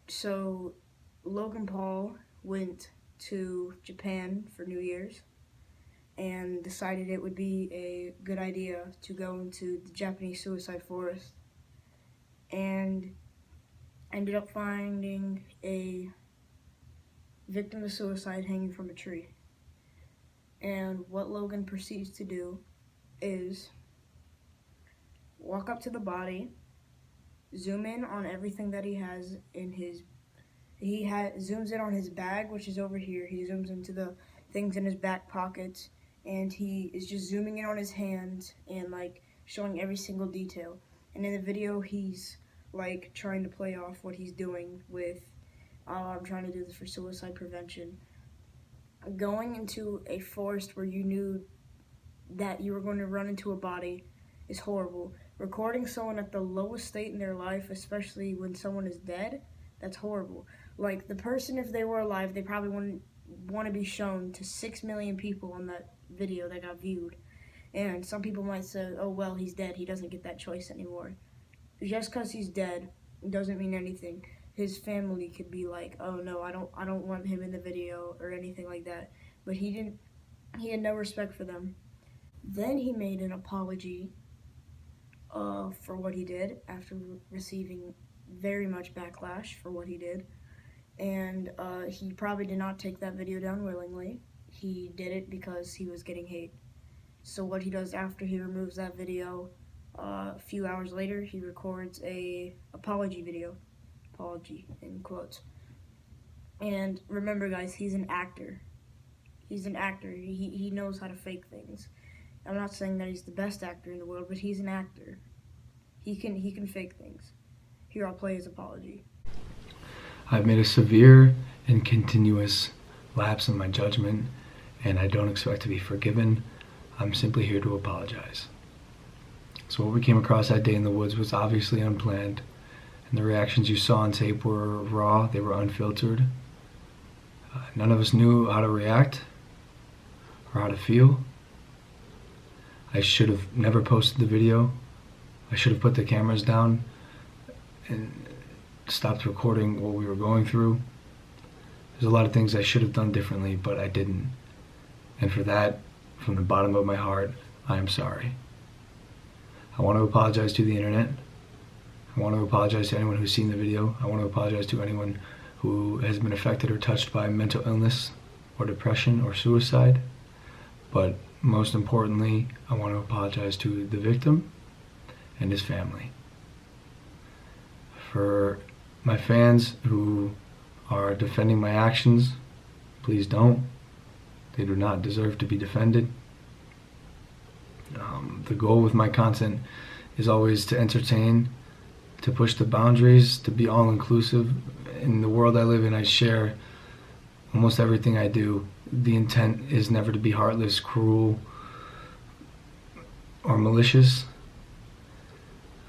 So Logan Paul went to Japan for New Year's and decided it would be a good idea to go into the Japanese suicide forest, and ended up finding a victim of suicide hanging from a tree. And what Logan proceeds to do is walk up to the body, zoom in on everything that he has in his zooms in on his bag, which is over here. He zooms into the things in his back pockets, and he is just zooming in on his hands and like showing every single detail. And in the video, he's like trying to play off what he's doing with, I'm trying to do this for suicide prevention. Going into a forest where you knew that you were going to run into a body is horrible. Recording someone at the lowest state in their life, especially when someone is dead, that's horrible. Like, the person, if they were alive, they probably wouldn't want to be shown to 6 million people on that video that got viewed. And some people might say, oh, well, he's dead. He doesn't get that choice anymore. Just because he's dead doesn't mean anything. His family could be like, oh, no, I don't want him in the video or anything like that. But he had no respect for them. Then he made an apology for what he did after receiving very much backlash for what he did. And he probably did not take that video down willingly. He did it because he was getting hate. So what he does after he removes that video, a few hours later, he records a apology video. Apology, in quotes. And remember, guys, he's an actor. He's an actor. He knows how to fake things. I'm not saying that he's the best actor in the world, but he's an actor. He can fake things. Here, I'll play his apology. I've made a severe and continuous lapse in my judgment, and I don't expect to be forgiven. I'm simply here to apologize. So what we came across that day in the woods was obviously unplanned, and the reactions you saw on tape were raw, they were unfiltered. None of us knew how to react or how to feel. I should have never posted the video. I should have put the cameras down and stopped recording what we were going through. There's a lot of things I should have done differently, but I didn't. And for that, from the bottom of my heart, I am sorry. I want to apologize to the internet. I want to apologize to anyone who's seen the video. I want to apologize to anyone who has been affected or touched by mental illness or depression or suicide. But most importantly, I want to apologize to the victim and his family. For my fans who are defending my actions, please don't. They do not deserve to be defended. The goal with my content is always to entertain, to push the boundaries, to be all-inclusive. In the world I live in, I share almost everything I do. The intent is never to be heartless, cruel, or malicious.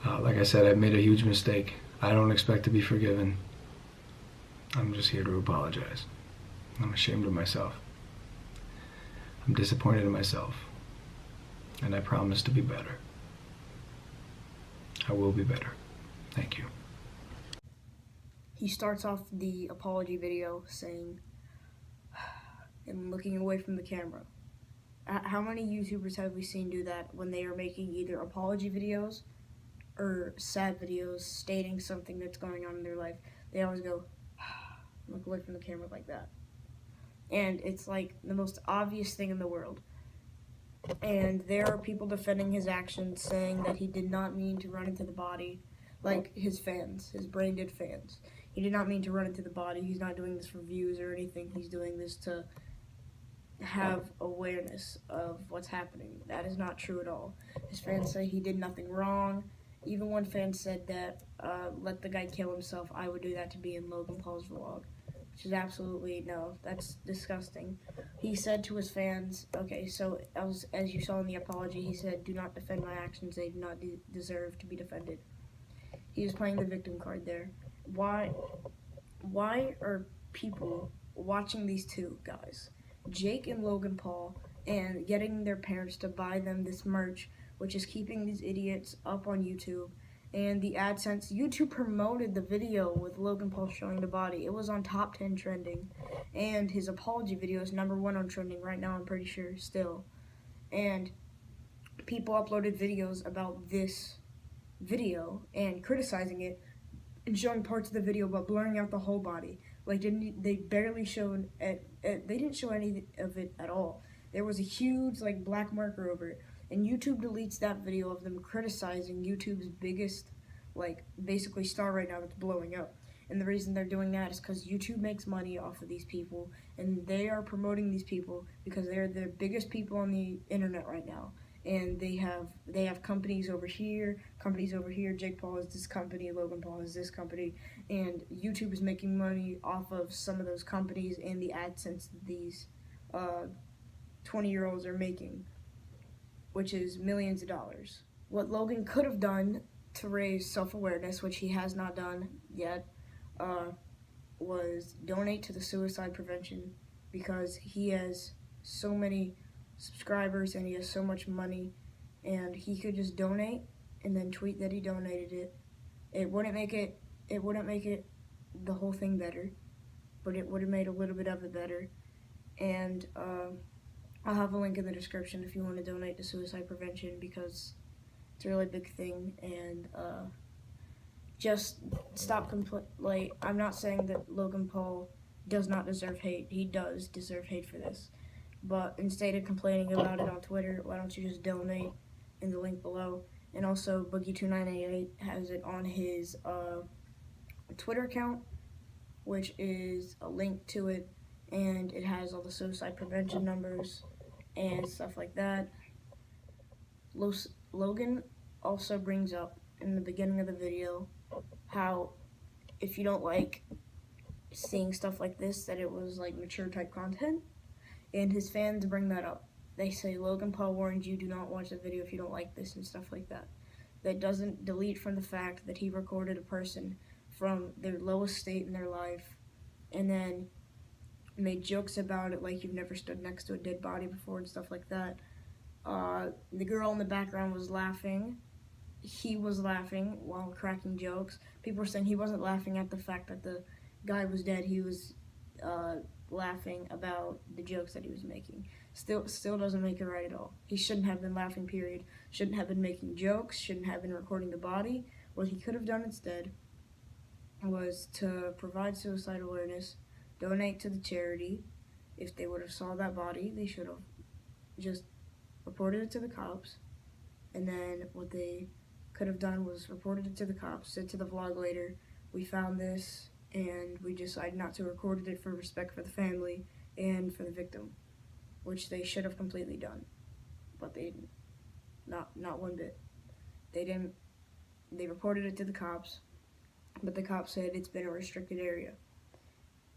Like I said, I've made a huge mistake. I don't expect to be forgiven. I'm just here to apologize. I'm ashamed of myself. I'm disappointed in myself. And I promise to be better. I will be better. Thank you. He starts off the apology video saying, and looking away from the camera. How many YouTubers have we seen do that when they are making either apology videos or sad videos stating something that's going on in their life? They always go, look away from the camera like that. And it's like the most obvious thing in the world. And there are people defending his actions, saying that he did not mean to run into the body, like his fans, his brain-dead fans. He did not mean to run into the body. He's not doing this for views or anything. He's doing this to have awareness of what's happening. That is not true at all. His fans say he did nothing wrong. Even one fan said that, let the guy kill himself. I would do that to be in Logan Paul's vlog. Which is absolutely, no, that's disgusting. He said to his fans, okay, so as you saw in the apology, he said, do not defend my actions. They do not deserve to be defended. He was playing the victim card there. Why are people watching these two guys, Jake and Logan Paul, and getting their parents to buy them this merch which is keeping these idiots up on YouTube. And the AdSense, YouTube promoted the video with Logan Paul showing the body. It was on top 10 trending. And his apology video is #1 on trending right now, I'm pretty sure, still. And people uploaded videos about this video and criticizing it and showing parts of the video but blurring out the whole body. Like, they barely showed it, they didn't show any of it at all. There was a huge like black marker over it, and YouTube deletes that video of them criticizing YouTube's biggest, like, basically star right now that's blowing up. And the reason they're doing that is because YouTube makes money off of these people, and they are promoting these people because they're the biggest people on the internet right now. And they have companies over here. Jake Paul is this company, Logan Paul is this company, and YouTube is making money off of some of those companies and the AdSense that these 20-year-olds are making, which is millions of dollars. What Logan could have done to raise self-awareness, which he has not done yet, was donate to the suicide prevention, because he has so many subscribers and he has so much money, and he could just donate and then tweet that he donated it. It wouldn't make it the whole thing better, but it would have made a little bit of it better. And I'll have a link in the description if you want to donate to suicide prevention, because it's a really big thing. And just stop like, I'm not saying that Logan Paul does not deserve hate. He does deserve hate for this. But instead of complaining about it on Twitter, why don't you just donate in the link below? And also, Boogie2988 has it on his Twitter account, which is a link to it, and it has all the suicide prevention numbers and stuff like that. Logan also brings up in the beginning of the video how if you don't like seeing stuff like this, that it was like mature type content. And his fans bring that up. They say, Logan Paul warned you, do not watch the video if you don't like this, and stuff like that. That doesn't delete from the fact that he recorded a person from their lowest state in their life and then made jokes about it like you've never stood next to a dead body before and stuff like that. The girl in the background was laughing. He was laughing while cracking jokes. People were saying he wasn't laughing at the fact that the guy was dead. He was laughing about the jokes that he was making. Still doesn't make it right at all. He shouldn't have been laughing, period. Shouldn't have been making jokes, shouldn't have been recording the body. What he could have done instead was to provide suicide awareness, donate to the charity. If they would have saw that body, they should have just reported it to the cops. And then what they could have done was reported it to the cops, said to the vlog later, we found this, and we decided not to record it for respect for the family and for the victim, which they should have completely done, but they didn't. Not one bit. They didn't. They reported it to the cops, but the cops said it's been a restricted area,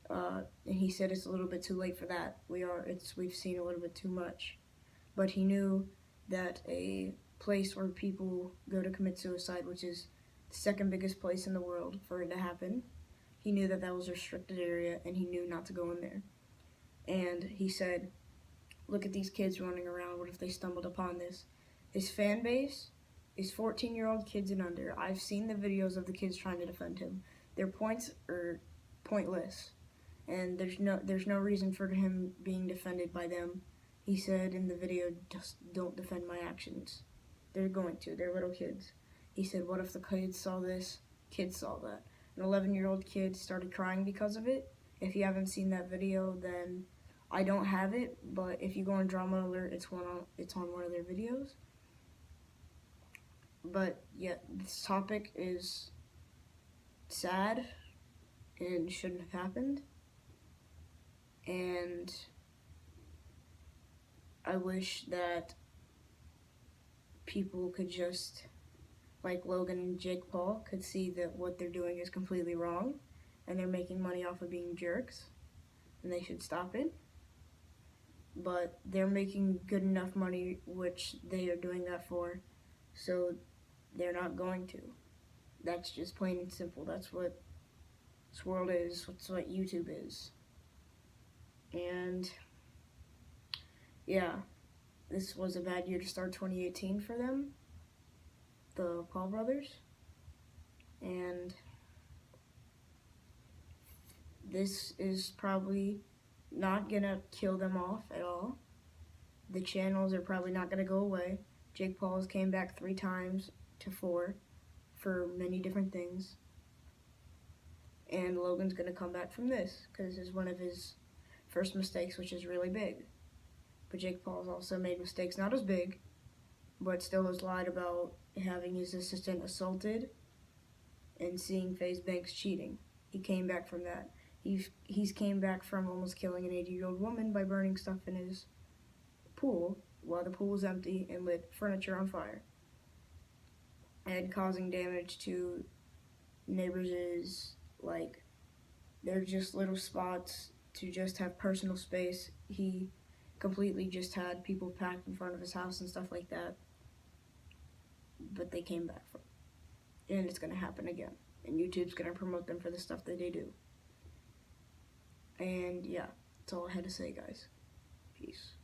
and he said it's a little bit too late for that. We've seen a little bit too much, but he knew that a place where people go to commit suicide, which is the second biggest place in the world for it to happen, he knew that was a restricted area, and he knew not to go in there. And he said, look at these kids running around, what if they stumbled upon this? His fan base is 14-year-old kids and under. I've seen the videos of the kids trying to defend him. Their points are pointless, and there's no reason for him being defended by them. He said in the video, just don't defend my actions. They're going to. They're little kids. He said, what if the kids saw this? Kids saw that. An 11-year-old kid started crying because of it. If you haven't seen that video, then I don't have it, but if you go on Drama Alert, it's on one of their videos. But yeah, this topic is sad and shouldn't have happened. And I wish that people could just, like Logan and Jake Paul, could see that what they're doing is completely wrong and they're making money off of being jerks and they should stop it. But they're making good enough money, which they are doing that for, so they're not going to. That's just plain and simple. That's what this world is. That's what YouTube is. And yeah, this was a bad year to start 2018 for them, the Paul brothers, and this is probably not gonna kill them off at all. The channels are probably not gonna go away. Jake Paul's came back 3 times to 4 for many different things. And Logan's gonna come back from this because this is one of his first mistakes, which is really big. But Jake Paul's also made mistakes not as big, but still has lied about having his assistant assaulted and seeing FaZe Banks cheating. He came back from that. He's came back from almost killing an 80-year-old woman by burning stuff in his pool while the pool was empty and lit furniture on fire. And causing damage to neighbors' like, they're just little spots to just have personal space. He completely just had people packed in front of his house and stuff like that. But they came back from it. And it's going to happen again. And YouTube's going to promote them for the stuff that they do. And yeah, that's all I had to say, guys. Peace.